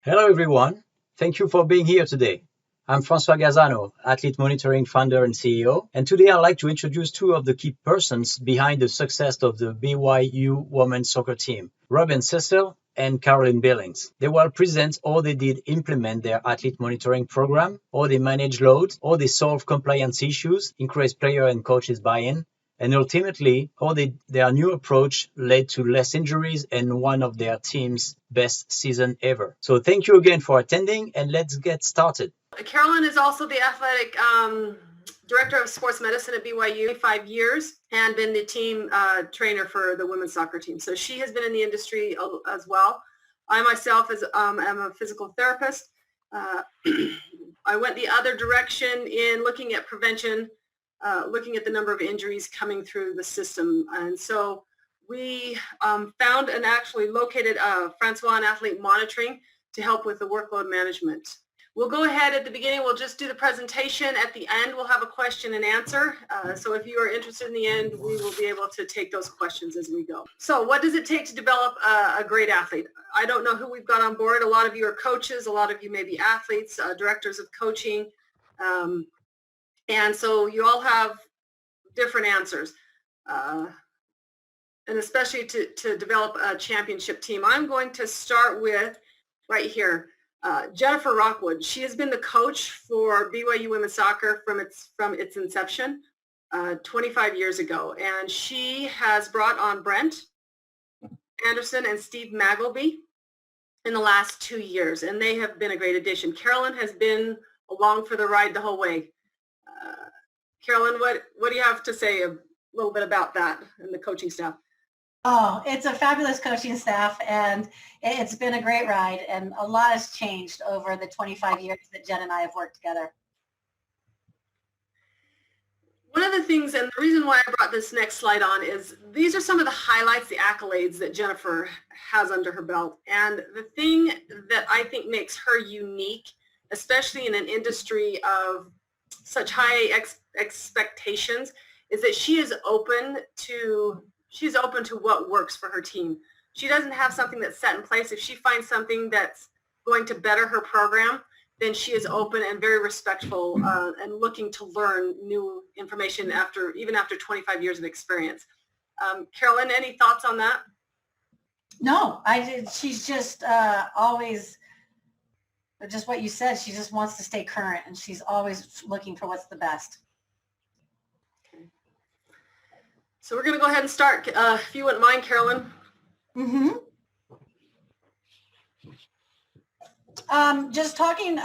Hello, everyone. Thank you for being here today. I'm François Gazzano, Athlete Monitoring founder and CEO, and today I'd like to introduce two of the key persons behind the success of the BYU women's soccer team, Rob and Cecil, and Carolyn Billings. They will present how they did implement their athlete monitoring program, how they manage load, how they solve compliance issues, increase player and coaches buy-in, and ultimately how their new approach led to less injuries and one of their team's best season ever. So thank you again for attending, and let's get started. Carolyn is also the athletic director of sports medicine at BYU 5 years and been the team trainer for the women's soccer team. So she has been in the industry as well. I myself am a physical therapist. I went the other direction in looking at prevention, looking at the number of injuries coming through the system. And so we found and actually located Francois in athlete monitoring to help with the workload management. We'll go ahead at the beginning. We'll just do the presentation. At the end, we'll have a question and answer. So if you are interested in the end, we will be able to take those questions as we go. So what does it take to develop a great athlete? I don't know who we've got on board. A lot of you are coaches. A lot of you may be athletes, directors of coaching. And so you all have different answers. And especially to develop a championship team. I'm going to start with right here. Jennifer Rockwood. She has been the coach for BYU women's soccer from its inception 25 years ago, and she has brought on Brent Anderson and Steve Magleby in the last 2 years, and they have been a great addition. Carolyn has been along for the ride the whole way. Carolyn, what do you have to say a little bit about that and the coaching staff? Oh, it's a fabulous coaching staff, and it's been a great ride, and a lot has changed over the 25 years that Jen and I have worked together. One of the things, and the reason why I brought this next slide on, is these are some of the highlights, the accolades that Jennifer has under her belt. And the thing that I think makes her unique, especially in an industry of such high expectations, is that she is open to what works for her team. She doesn't have something that's set in place. If she finds something that's going to better her program, then she is open and very respectful and looking to learn new information even after 25 years of experience. Carolyn, any thoughts on that? No, I did. She's just always, just what you said, she just wants to stay current, and she's always looking for what's the best. So we're going to go ahead and start. If you wouldn't mind, Carolyn. Mm-hmm. Just talking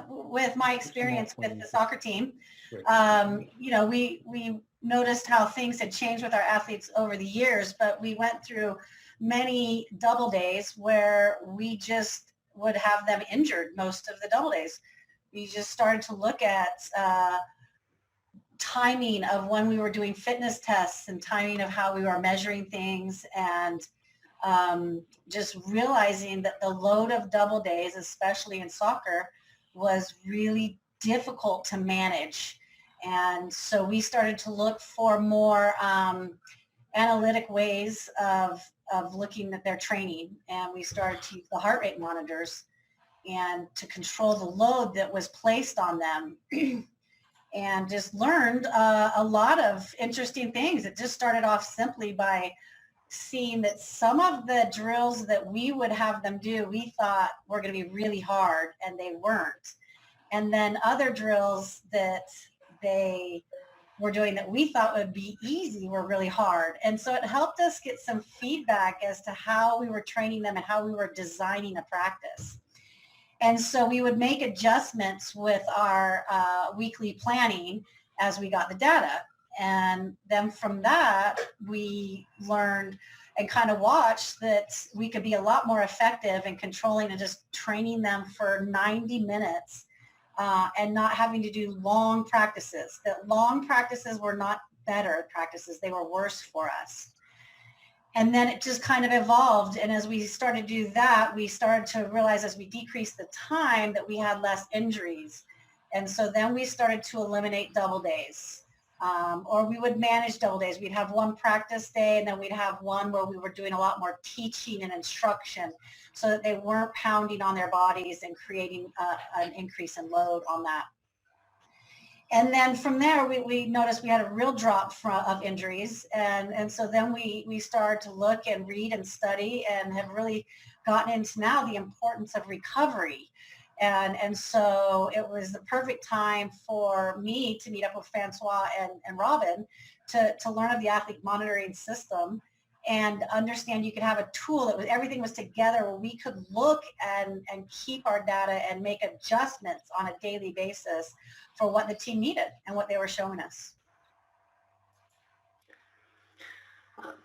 with my experience with the soccer team, we noticed how things had changed with our athletes over the years, but we went through many double days where we just would have them injured most of the double days. We just started to look at timing of when we were doing fitness tests and timing of how we were measuring things, and just realizing that the load of double days, especially in soccer, was really difficult to manage. And so we started to look for more analytic ways of looking at their training, and we started to use the heart rate monitors and to control the load that was placed on them. And just learned a lot of interesting things. It just started off simply by seeing that some of the drills that we would have them do, we thought were going to be really hard, and they weren't. And then other drills that they were doing that we thought would be easy were really hard. And so it helped us get some feedback as to how we were training them and how we were designing a practice. And so we would make adjustments with our weekly planning as we got the data. And then from that, we learned and kind of watched that we could be a lot more effective in controlling and just training them for 90 minutes and not having to do long practices. That long practices were not better practices. They were worse for us. And then it just kind of evolved. And as we started to do that, we started to realize as we decreased the time that we had less injuries. And so then we started to eliminate double days. Or we would manage double days. We'd have one practice day, and then we'd have one where we were doing a lot more teaching and instruction so that they weren't pounding on their bodies and creating an increase in load on that. And then from there, we noticed we had a real drop of injuries. And so then we started to look and read and study and have really gotten into now the importance of recovery. And so it was the perfect time for me to meet up with Francois and Robin to learn of the athlete monitoring system and understand you could have a tool that was, everything was together where we could look and keep our data and make adjustments on a daily basis for what the team needed and what they were showing us.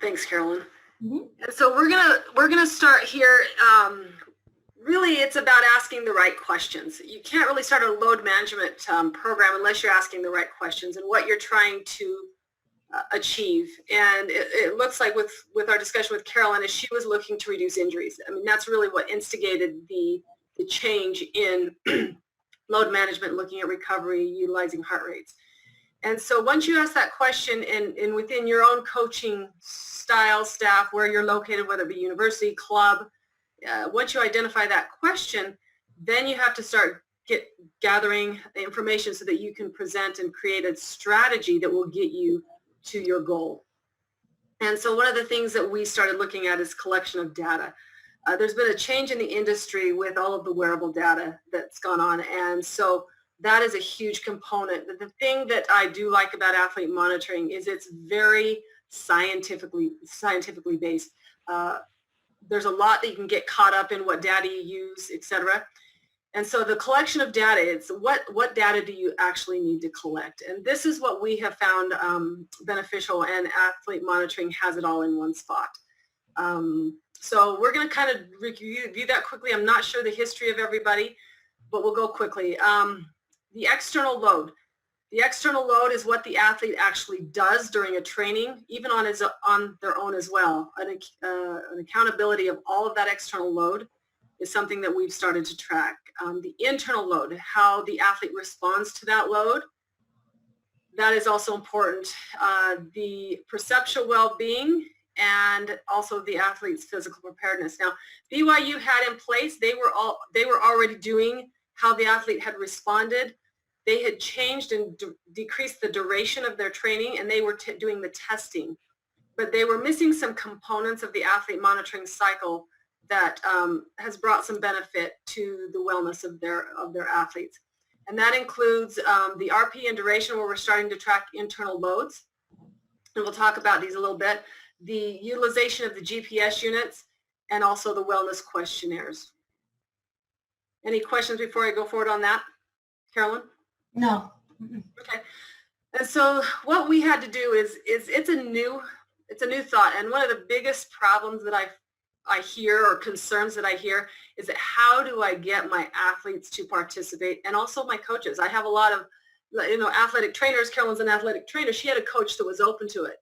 Thanks, Carolyn. Mm-hmm. And so we're gonna start here. Really, it's about asking the right questions. You can't really start a load management program unless you're asking the right questions and what you're trying to achieve. And it looks like with our discussion with Carolyn, is she was looking to reduce injuries. I mean, that's really what instigated the change in load management, looking at recovery, utilizing heart rates. And so once you ask that question and within your own coaching style, staff, where you're located, whether it be university, club, once you identify that question, then you have to start gathering information so that you can present and create a strategy that will get you to your goal. And so one of the things that we started looking at is collection of data. There's been a change in the industry with all of the wearable data that's gone on. And so that is a huge component. The thing that I do like about athlete monitoring is it's very scientifically based. There's a lot that you can get caught up in, what data you use, etc. And so the collection of data, it's what data do you actually need to collect? And this is what we have found beneficial, and athlete monitoring has it all in one spot. So we're going to kind of review that quickly. I'm not sure the history of everybody, but we'll go quickly. The external load. The external load is what the athlete actually does during a training, even on their own as well. An accountability of all of that external load is something that we've started to track. The internal load, how the athlete responds to that load, that is also important. The perceptual well-being and also the athlete's physical preparedness. Now, BYU had in place, they were already doing how the athlete had responded. They had changed and decreased the duration of their training, and they were doing the testing. But they were missing some components of the athlete monitoring cycle that has brought some benefit to the wellness of their athletes. And that includes the RP and duration, where we're starting to track internal loads. And we'll talk about these a little bit. The utilization of the GPS units, and also the wellness questionnaires. Any questions before I go forward on that, Carolyn? No. Okay. And so what we had to do is it's a new thought. And one of the biggest problems that I hear, or concerns that I hear, is that how do I get my athletes to participate, and also my coaches. I have a lot of, athletic trainers. Carolyn's an athletic trainer. She had a coach that was open to it.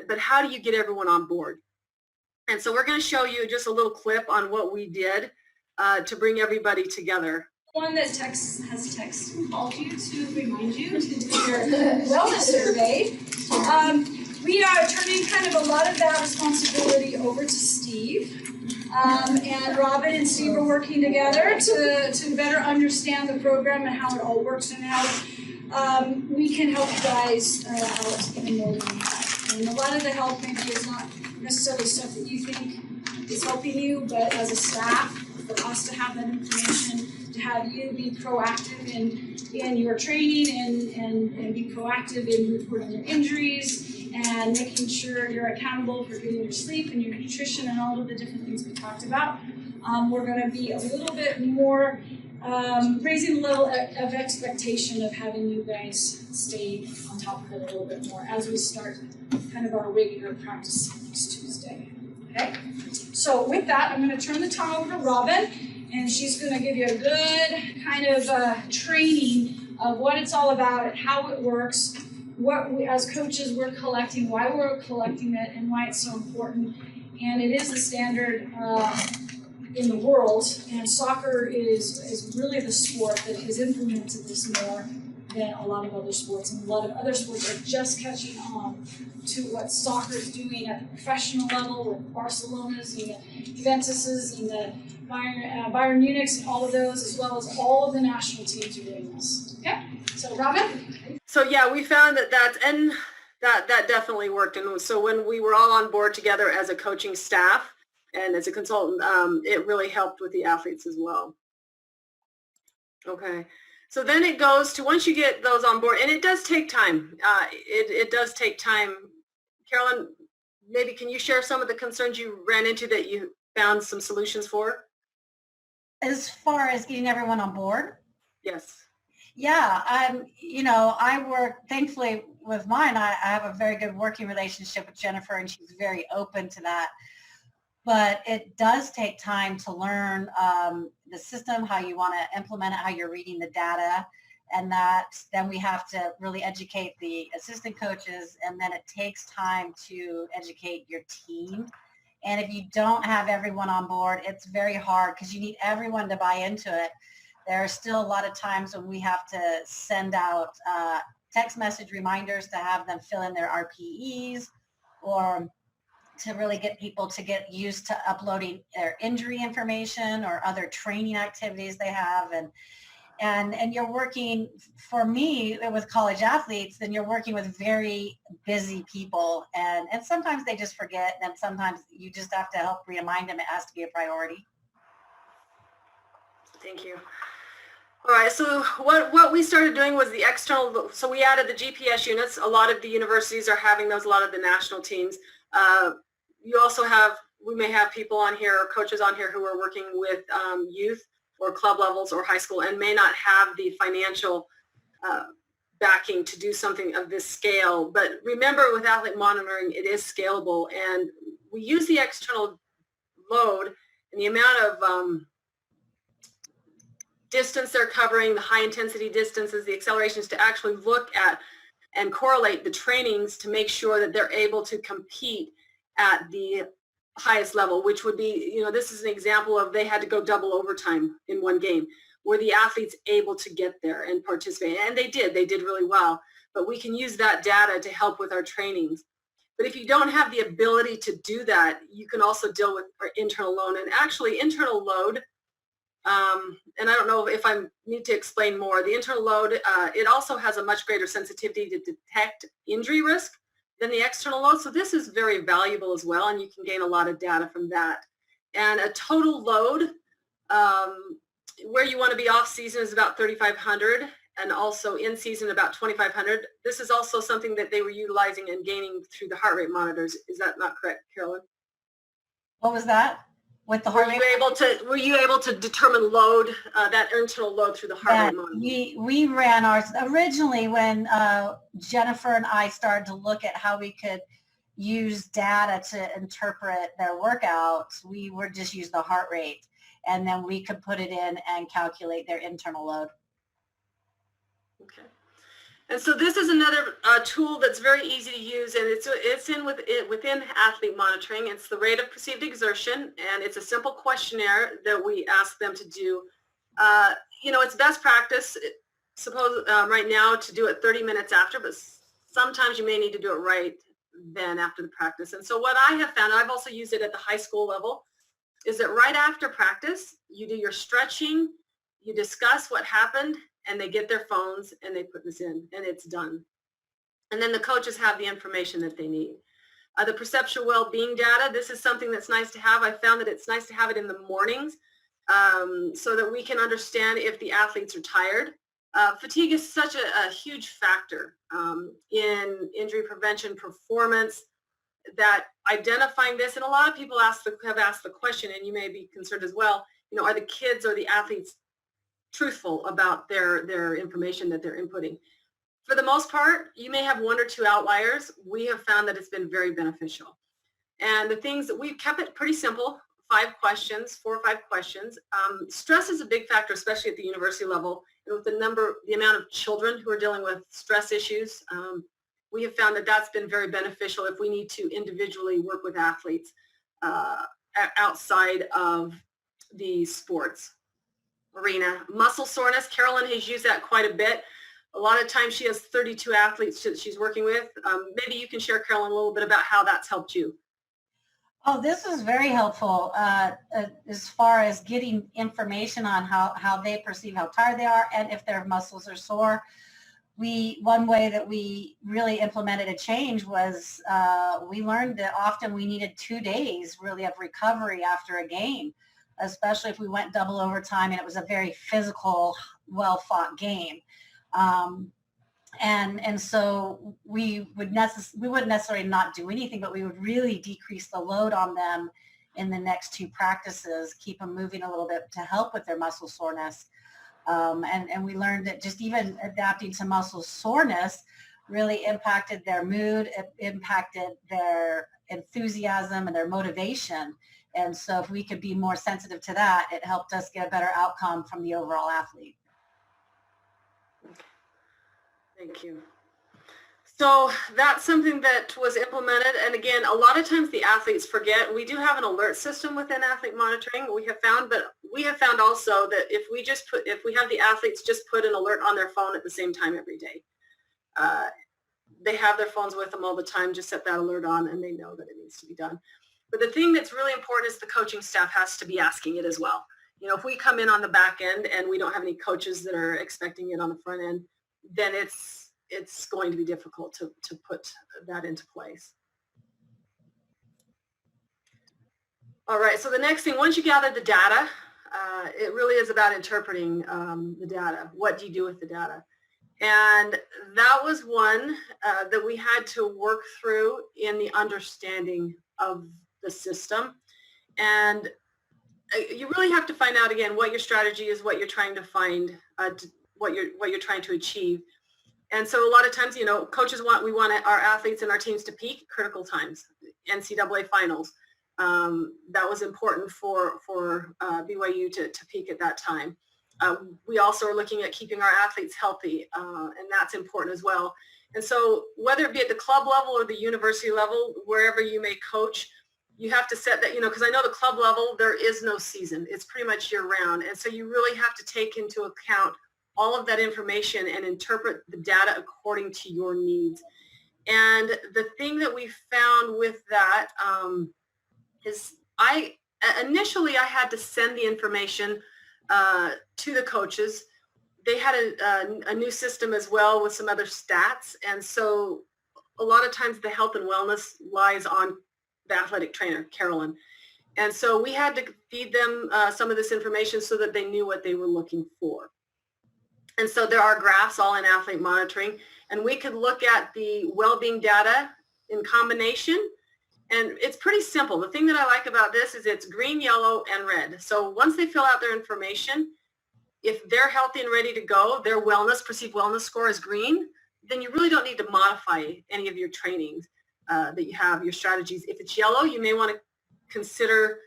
But how do you get everyone on board? And so we're going to show you just a little clip on what we did to bring everybody together. One that has called you to remind you to do your wellness survey. We are turning kind of a lot of that responsibility over to Steve. And Robin and Steve are working together to better understand the program and how it all works, and how we can help you guys out even more than that. And a lot of the help maybe is not necessarily stuff that you think is helping you, but as a staff, for us to have that information, to have you be proactive in your training and be proactive in reporting your injuries and making sure you're accountable for getting your sleep and your nutrition and all of the different things we talked about. We're going to be a little bit more raising the level of expectation of having you guys stay on top of it a little bit more as we start kind of our regular practice next Tuesday. Okay? So with that, I'm going to turn the time over to Robin, and she's going to give you a good kind of training of what it's all about, how it works, what we, as coaches, we're collecting, why we're collecting it, and why it's so important. And it is the standard in the world, and soccer is really the sport that has implemented this more than a lot of other sports. And a lot of other sports are just catching on to what soccer is doing at the professional level with Barcelona's and the Juventus's and the Bayern Munich's and all of those, as well as all of the national teams are doing this. Okay, so Robin? So yeah, we found that definitely worked. And so when we were all on board together as a coaching staff and as a consultant, it really helped with the athletes as well. Okay, so then it goes to, once you get those on board, and it does take time. It does take time. Carolyn, maybe can you share some of the concerns you ran into that you found some solutions for? As far as getting everyone on board? Yes. Yeah, I work, thankfully with mine, I have a very good working relationship with Jennifer, and she's very open to that. But it does take time to learn the system, how you want to implement it, how you're reading the data, and then we have to really educate the assistant coaches, and then it takes time to educate your team. And if you don't have everyone on board, it's very hard because you need everyone to buy into it. There are still a lot of times when we have to send out text message reminders to have them fill in their RPEs, or to really get people to get used to uploading their injury information or other training activities they have. And you're working, for me, with college athletes, then you're working with very busy people. And sometimes they just forget, and sometimes you just have to help remind them it has to be a priority. Thank you. All right, so what we started doing was the external, so we added the GPS units. A lot of the universities are having those, a lot of the national teams. You also have, we may have people on here, or coaches on here, who are working with youth or club levels or high school and may not have the financial backing to do something of this scale. But remember, with athlete monitoring, it is scalable, and we use the external load and the amount of distance they're covering, the high intensity distances, the accelerations, to actually look at and correlate the trainings to make sure that they're able to compete at the highest level, which would be, this is an example of, they had to go double overtime in one game. Were the athletes able to get there and participate? And they did really well. But we can use that data to help with our trainings. But if you don't have the ability to do that, you can also deal with our internal load. And actually, internal load, and I don't know if I need to explain more, the internal load, it also has a much greater sensitivity to detect injury risk than the external load. So this is very valuable as well, and you can gain a lot of data from that. And a total load, where you want to be off season, is about 3,500, and also in season about 2,500. This is also something that they were utilizing and gaining through the heart rate monitors. Is that not correct, Carolyn? What was that? With the heart rate? Were you able to determine load, that internal load, through the heart rate monitor? We ran ours originally when Jennifer and I started to look at how we could use data to interpret their workouts. We would just use the heart rate, and then we could put it in and calculate their internal load. Okay. And so this is another tool that's very easy to use, and it's within athlete monitoring. It's the rate of perceived exertion, and it's a simple questionnaire that we ask them to do. It's best practice, suppose right now, to do it 30 minutes after, but sometimes you may need to do it right then after the practice. And so what I have found, I've also used it at the high school level, is that right after practice, you do your stretching, you discuss what happened, and they get their phones and they put this in, and it's done. And then the coaches have the information that they need. The Perceptual Wellbeing data, this is something that's nice to have. I found that it's nice to have it in the mornings so that we can understand if the athletes are tired. Fatigue is such a huge factor in injury prevention, performance, that identifying this, and a lot of people have asked the question, and you may be concerned as well, are the kids or the athletes truthful about their information that they're inputting? For the most part, you may have one or two outliers. We have found that it's been very beneficial. And the things that we've kept it pretty simple, 4 or 5 questions. Stress is a big factor, especially at the university level. And with the amount of children who are dealing with stress issues, we have found that that's been very beneficial if we need to individually work with athletes outside of the sports arena. Muscle soreness, Carolyn has used that quite a bit. A lot of times she has 32 athletes that she's working with. Maybe you can share, Carolyn, a little bit about how that's helped you. Oh, this is very helpful as far as getting information on how they perceive how tired they are and if their muscles are sore. One way that we really implemented a change was we learned that often we needed 2 days really of recovery after a game, especially if we went double overtime and it was a very physical, well-fought game. And so we wouldn't necessarily not do anything, but we would really decrease the load on them in the next 2 practices, keep them moving a little bit to help with their muscle soreness. And we learned that just even adapting to muscle soreness really impacted their mood, it impacted their enthusiasm and their motivation. And so if we could be more sensitive to that, it helped us get a better outcome from the overall athlete. Thank you. So that's something that was implemented. And again, a lot of times the athletes forget. We do have an alert system within athlete monitoring, we have found, but we have found also that if we have the athletes just put an alert on their phone at the same time every day, they have their phones with them all the time, just set that alert on and they know that it needs to be done. But the thing that's really important is the coaching staff has to be asking it as well. You know, if we come in on the back end and we don't have any coaches that are expecting it on the front end, then it's going to be difficult to put that into place. All right, so the next thing, once you gather the data, it really is about interpreting the data. What do you do with the data? And that was one that we had to work through in the understanding of the system. And you really have to find out, again, what your strategy is, what you're trying to find, what you're trying to achieve. And so a lot of times, you know, coaches we want our athletes and our teams to peak critical times, NCAA finals. That was important for BYU to peak at that time. We also are looking at keeping our athletes healthy, and that's important as well. And so whether it be at the club level or the university level, wherever you may coach, you have to set that, you know, because I know the club level, there is no season. It's pretty much year round. And so you really have to take into account all of that information and interpret the data according to your needs. And the thing that we found with that is initially I had to send the information to the coaches. They had a new system as well with some other stats. And so a lot of times the health and wellness lies on the athletic trainer, Carolyn. And so we had to feed them some of this information so that they knew what they were looking for. And so there are graphs all in athlete monitoring, and we could look at the well-being data in combination, and it's pretty simple. The thing that I like about this is it's green, yellow, and red. So once they fill out their information, if they're healthy and ready to go, their perceived wellness score is green, then you really don't need to modify any of your trainings that you have, your strategies. If it's yellow, you may want to consider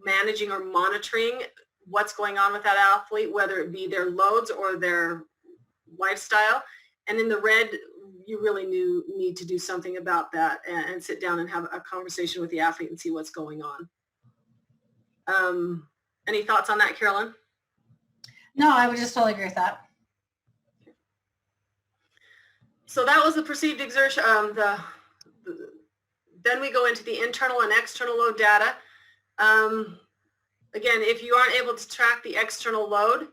managing or monitoring what's going on with that athlete, whether it be their loads or their lifestyle. And in the red, you really need to do something about that and sit down and have a conversation with the athlete and see what's going on. Any thoughts on that, Carolyn? No, I would just totally agree with that. So that was the perceived exertion. Then we go into the internal and external load data. Again, if you aren't able to track the external load,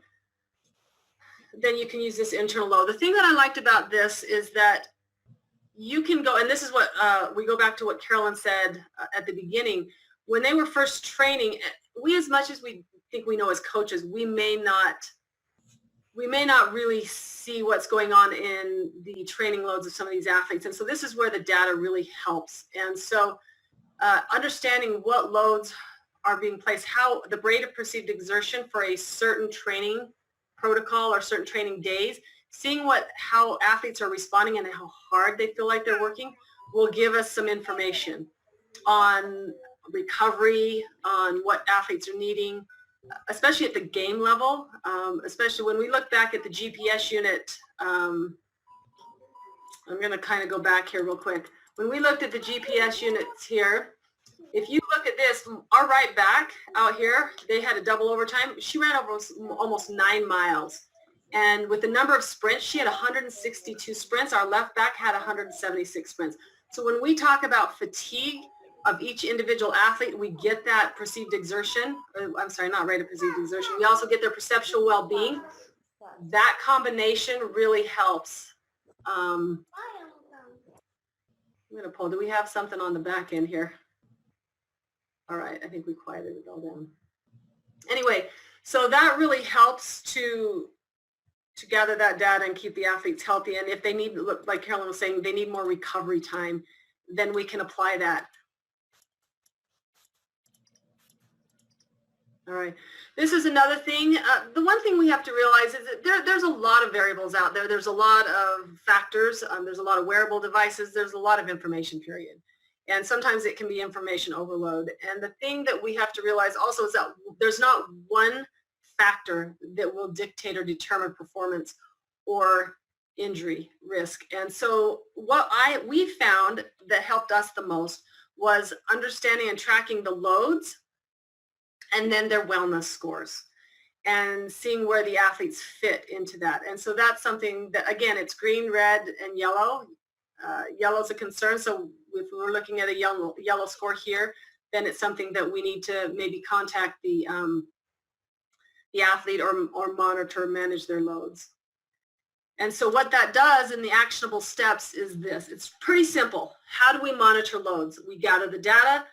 then you can use this internal load. The thing that I liked about this is that you can go, and this is what we go back to what Carolyn said at the beginning. When they were first training, we, as much as we think we know as coaches, we may not really see what's going on in the training loads of some of these athletes. And so this is where the data really helps. And so understanding what loads are being placed, how the rate of perceived exertion for a certain training protocol or certain training days, seeing how athletes are responding and how hard they feel like they're working will give us some information on recovery, on what athletes are needing, especially at the game level, especially when we look back at the GPS unit. I'm going to kind of go back here real quick. When we looked at the GPS units here, if you look at this, our right back out here, they had a double overtime. She ran almost 9 miles. And with the number of sprints, she had 162 sprints. Our left back had 176 sprints. So when we talk about fatigue of each individual athlete, we get that perceived exertion. I'm sorry, not rate of perceived exertion. We also get their perceptual well-being. That combination really helps. I'm going to pull. Do we have something on the back end here? All right, I think we quieted it all down. Anyway, so that really helps to gather that data and keep the athletes healthy. And if they need, like Carolyn was saying, they need more recovery time, then we can apply that. All right. This is another thing. The one thing we have to realize is that there's a lot of variables out there. There's a lot of factors. There's a lot of wearable devices. There's a lot of information, period. And sometimes it can be information overload. And the thing that we have to realize also is that there's not one factor that will dictate or determine performance or injury risk. And so what we found that helped us the most was understanding and tracking the loads and then their wellness scores and seeing where the athletes fit into that. And so that's something that, again, it's green, red, and yellow. Yellow is a concern. So if we're looking at a yellow score here, then it's something that we need to maybe contact the athlete or monitor, manage their loads. And so what that does in the actionable steps is this. It's pretty simple. How do we monitor loads? We gather the data,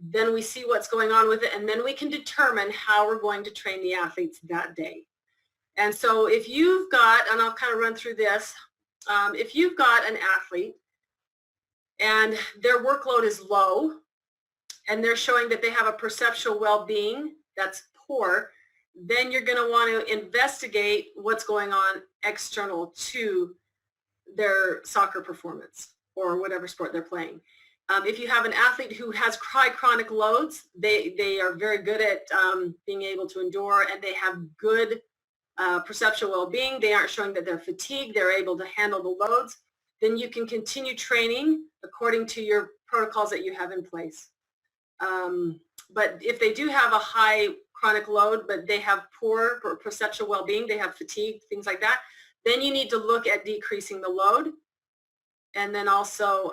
then we see what's going on with it, and then we can determine how we're going to train the athletes that day. And so if you've got, and I'll kind of run through this, if you've got an athlete and their workload is low and they're showing that they have a perceptual well-being that's poor, then you're going to want to investigate what's going on external to their soccer performance or whatever sport they're playing. If you have an athlete who has high chronic loads, they are very good at being able to endure, and they have good perceptual well-being. They aren't showing that they're fatigued. They're able to handle the loads. Then you can continue training according to your protocols that you have in place. But if they do have a high chronic load, but they have poor perceptual well-being, they have fatigue, things like that, then you need to look at decreasing the load. And then also,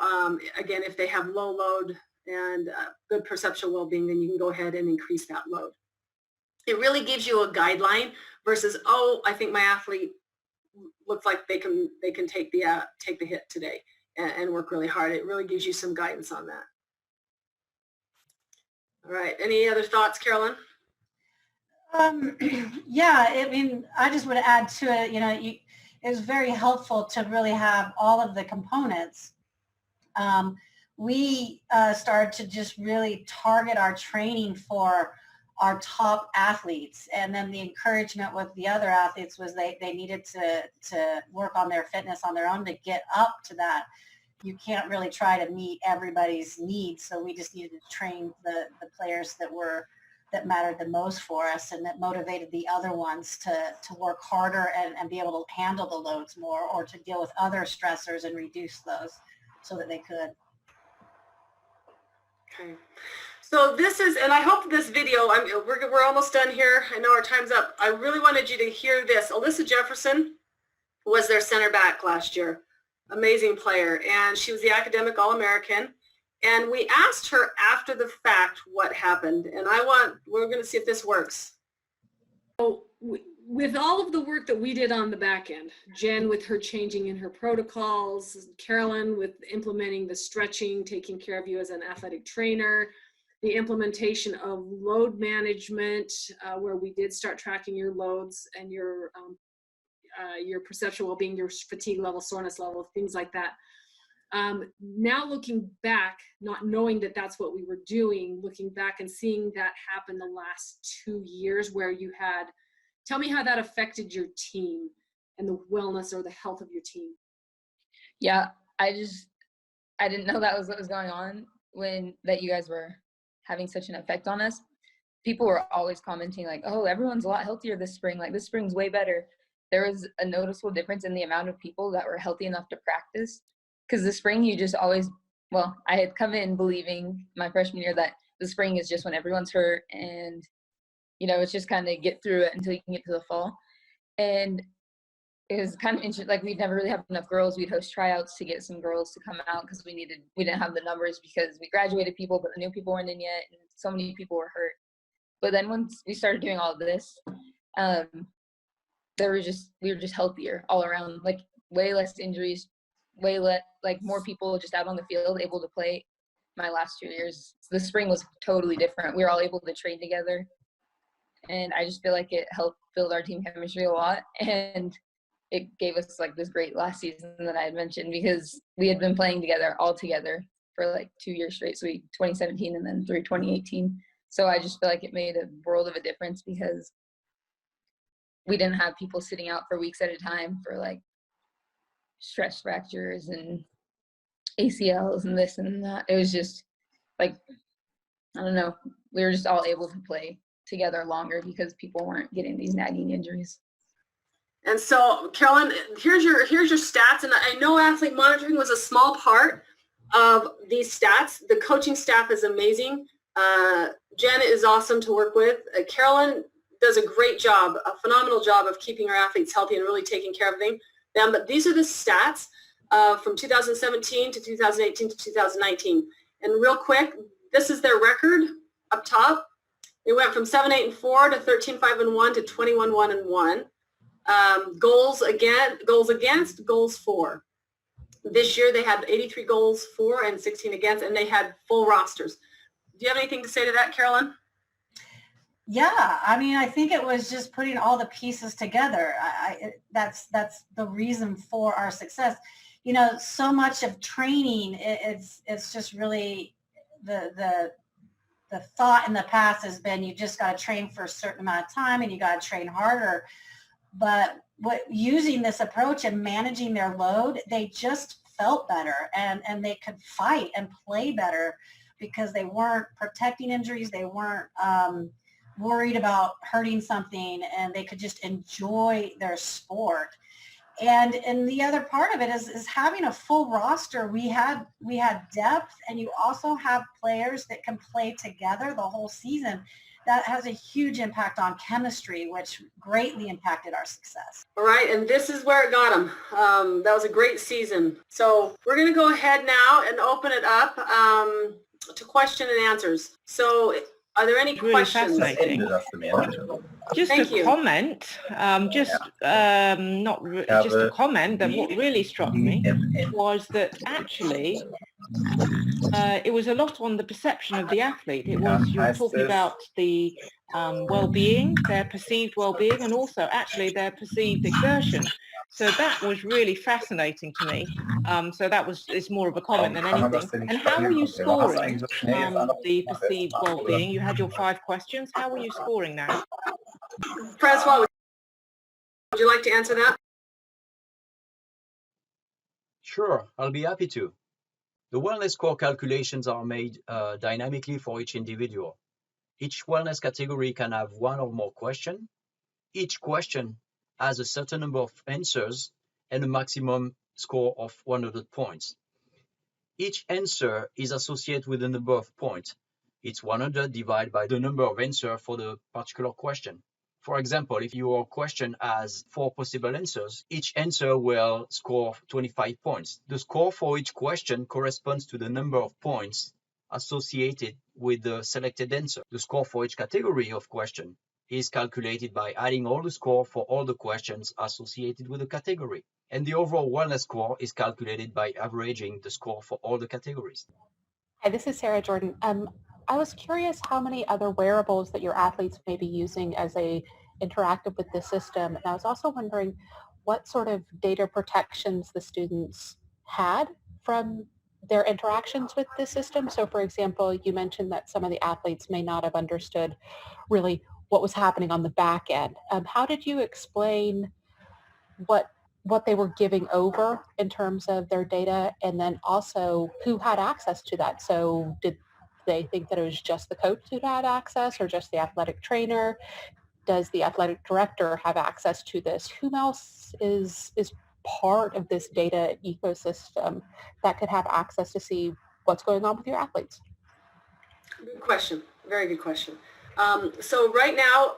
again, if they have low load and good perceptual well-being, then you can go ahead and increase that load. It really gives you a guideline versus, oh, I think my athlete looks like they can take the hit today and work really hard. It really gives you some guidance on that. All right. Any other thoughts, Carolyn? Yeah, I mean, I just would add to it, it was very helpful to really have all of the components. We started to just really target our training for our top athletes, and then the encouragement with the other athletes was they needed to work on their fitness on their own to get up to that. You can't really try to meet everybody's needs, so we just needed to train the players that mattered the most for us and that motivated the other ones to work harder and be able to handle the loads more or to deal with other stressors and reduce those so that they could. Okay. So this is, and I hope this video, we're almost done here. I know our time's up. I really wanted you to hear this. Alyssa Jefferson was their center back last year. Amazing player. And she was the academic All-American. And we asked her after the fact what happened. And we're going to see if this works. So with all of the work that we did on the back end, Jen with her changing in her protocols, Carolyn with implementing the stretching, taking care of you as an athletic trainer, the implementation of load management, where we did start tracking your loads and your perceptual well-being, your fatigue level, soreness level, things like that. Now looking back, not knowing that that's what we were doing, looking back and seeing that happen the last 2 years where you had, tell me how that affected your team and the wellness or the health of your team. Yeah, I didn't know that was what was going on that you guys were having such an effect on us. People were always commenting like, oh, everyone's a lot healthier this spring. Like this spring's way better. There was a noticeable difference in the amount of people that were healthy enough to practice. Because the spring, you just always, well, I had come in believing my freshman year that the spring is just when everyone's hurt and, it's just kind of get through it until you can get to the fall. And it was kind of interesting. Like, we'd never really have enough girls. We'd host tryouts to get some girls to come out because we didn't have the numbers because we graduated people, but the new people weren't in yet, and so many people were hurt. But then once we started doing all of this, we were just healthier all around. Like, way less injuries, like more people just out on the field able to play. My last 2 years, the spring was totally different. We were all able to train together, and I just feel like it helped build our team chemistry a lot, and it gave us like this great last season that I had mentioned, because we had been playing all together for like 2 years straight. So 2017 and then through 2018. So I just feel like it made a world of a difference, because we didn't have people sitting out for weeks at a time for like stress fractures and ACLs and this and that. It was just like, I don't know, we were just all able to play together longer because people weren't getting these nagging injuries. And so, Carolyn, here's your stats, and I know athlete monitoring was a small part of these stats. The coaching staff is amazing. Jen is awesome to work with. Carolyn does a great job, a phenomenal job of keeping our athletes healthy and really taking care of them. But these are the stats from 2017 to 2018 to 2019. And real quick, this is their record up top. They went from 7-8-4 to 13-5-1 to 21-1-1. Goals against, goals for. This year they had 83 goals for and 16 against, and they had full rosters. Do you have anything to say to that, Carolyn? Yeah, I mean, I think it was just putting all the pieces together. That's the reason for our success. You know, so much of training, it's just really the thought in the past has been you just got to train for a certain amount of time and you got to train harder. But using this approach and managing their load, they just felt better and they could fight and play better because they weren't protecting injuries. They weren't worried about hurting something, and they could just enjoy their sport. And the other part of it is having a full roster. We had depth, and you also have players that can play together the whole season. That has a huge impact on chemistry, which greatly impacted our success. All right, and this is where it got them. That was a great season. So we're going to go ahead now and open it up to question and answers. So are there any questions? Fascinating. Just Thank a you. comment, just a comment that what really struck me was that actually it was a lot on the perception of the athlete. It was, you were talking about the well-being, their perceived well-being, and also actually their perceived exertion. So that was really fascinating to me. So it's more of a comment than anything. And how were you scoring the perceived well-being? You had your 5 questions. How were you scoring that? Francois, would you like to answer that? Sure, I'll be happy to. The wellness score calculations are made dynamically for each individual. Each wellness category can have one or more questions. Each question has a certain number of answers and a maximum score of 100 points. Each answer is associated with a number of points. It's 100 divided by the number of answers for the particular question. For example, if your question has 4 possible answers, each answer will score 25 points. The score for each question corresponds to the number of points associated with the selected answer. The score for each category of question is calculated by adding all the score for all the questions associated with the category. And the overall wellness score is calculated by averaging the score for all the categories. Hi, this is Sarah Jordan. I was curious how many other wearables that your athletes may be using as they interacted with the system. And I was also wondering what sort of data protections the students had from their interactions with the system. So for example, you mentioned that some of the athletes may not have understood really what was happening on the back end. How did you explain what they were giving over in terms of their data, and then also who had access to that? So did they think that it was just the coach who had access, or just the athletic trainer? Does the athletic director have access to this? Who else is part of this data ecosystem that could have access to see what's going on with your athletes? Good question. Very good question. So right now,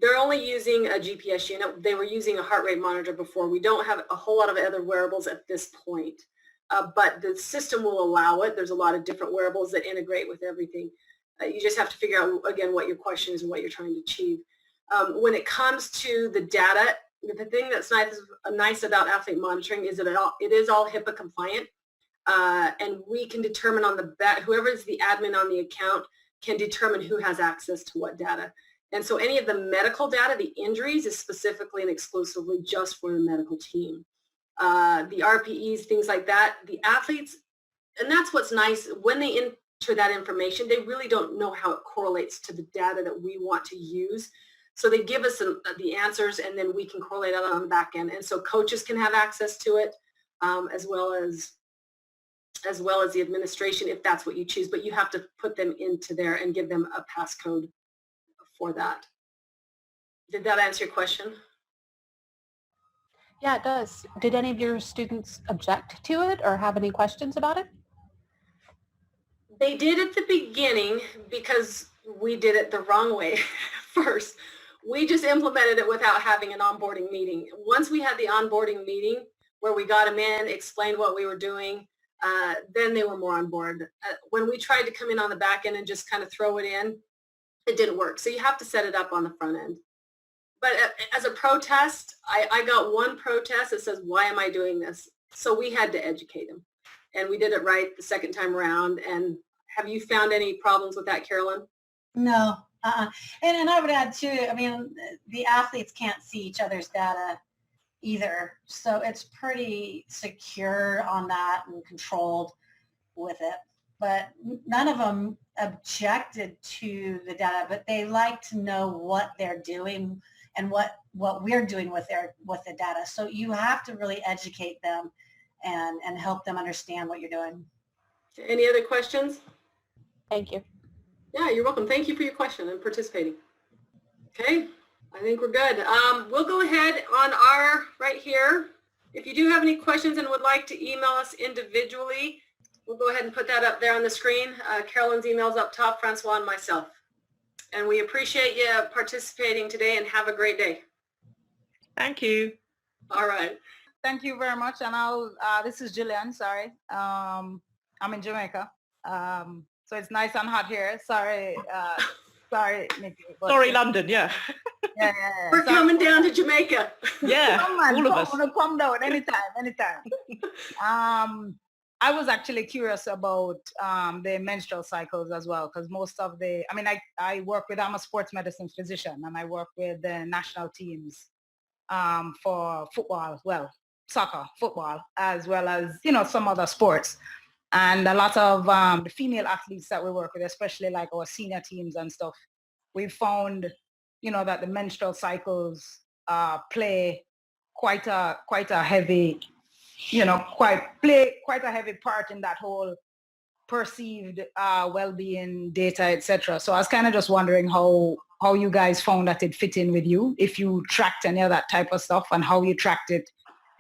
they're only using a GPS unit. They were using a heart rate monitor before. We don't have a whole lot of other wearables at this point, but the system will allow it. There's a lot of different wearables that integrate with everything. You just have to figure out, again, what your question is and what you're trying to achieve. When it comes to the data, the thing that's nice about athlete monitoring is that it is all HIPAA compliant, and we can determine on the back, whoever is the admin on the account can determine who has access to what data. And so any of the medical data, the injuries, is specifically and exclusively just for the medical team. The RPEs, things like that, the athletes, and that's what's nice, when they enter that information, they really don't know how it correlates to the data that we want to use. So they give us the answers, and then we can correlate that on the back end. And so coaches can have access to it, as well as the administration, if that's what you choose. But you have to put them into there and give them a passcode for that. Did that answer your question? Yeah, it does. Did any of your students object to it or have any questions about it? They did at the beginning because we did it the wrong way first. We just implemented it without having an onboarding meeting. Once we had the onboarding meeting where we got them in, explained what we were doing, then they were more on board. When we tried to come in on the back end and just kind of throw it in, it didn't work. So you have to set it up on the front end. But as a protest, I got one protest that says, why am I doing this? So we had to educate them. And we did it right the second time around. And have you found any problems with that, Carolyn? No. And I would add too, I mean, the athletes can't see each other's data either. So it's pretty secure on that and controlled with it. But none of them objected to the data, but they like to know what they're doing and what we're doing with the data. So you have to really educate them and help them understand what you're doing. Any other questions? Thank you. Yeah, you're welcome. Thank you for your question and participating. Okay, I think we're good. We'll go ahead on our right here. If you do have any questions and would like to email us individually, we'll go ahead and put that up there on the screen. Carolyn's email's up top, Francois and myself. And we appreciate you participating today, and have a great day. Thank you. All right. Thank you very much. And this is Jillian, sorry. I'm in Jamaica. So it's nice and hot here. Sorry, Nikki. Sorry, London, yeah. Yeah. We're coming down to Jamaica. Yeah, come on, all of us. Come down anytime. I was actually curious about the menstrual cycles as well, because I work with, I'm a sports medicine physician, and I work with the national teams for football, soccer, football, as well as, some other sports. And a lot of the female athletes that we work with, especially like our senior teams and stuff, we've found, that the menstrual cycles play quite a heavy, quite a heavy part in that whole perceived well-being data, etc. So I was kind of just wondering how you guys found that it fit in with you, if you tracked any of that type of stuff and how you tracked it,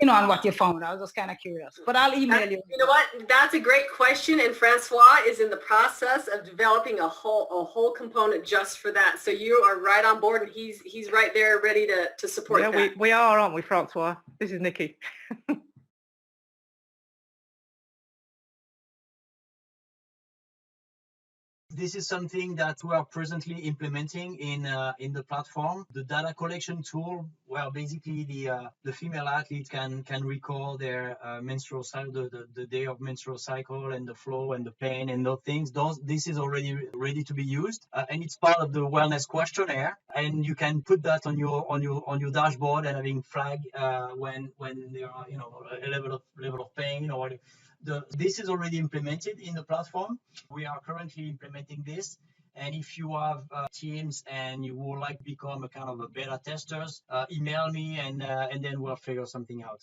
and what you found. I was just kind of curious, but I'll email you. You know what? That's a great question, and Francois is in the process of developing a whole component just for that. So you are right on board, and he's right there ready to support that. Yeah, we are, aren't we, Francois? This is Nikki. This is something that we are presently implementing in the platform. The data collection tool, where basically the female athlete can record their menstrual cycle, the day of menstrual cycle, and the flow and the pain and those things. This is already ready to be used, and it's part of the wellness questionnaire. And you can put that on your dashboard and having flag when there are a level of pain or whatever. This is already implemented in the platform. We are currently implementing this. And if you have teams and you would like to become a kind of a beta testers, email me and then we'll figure something out.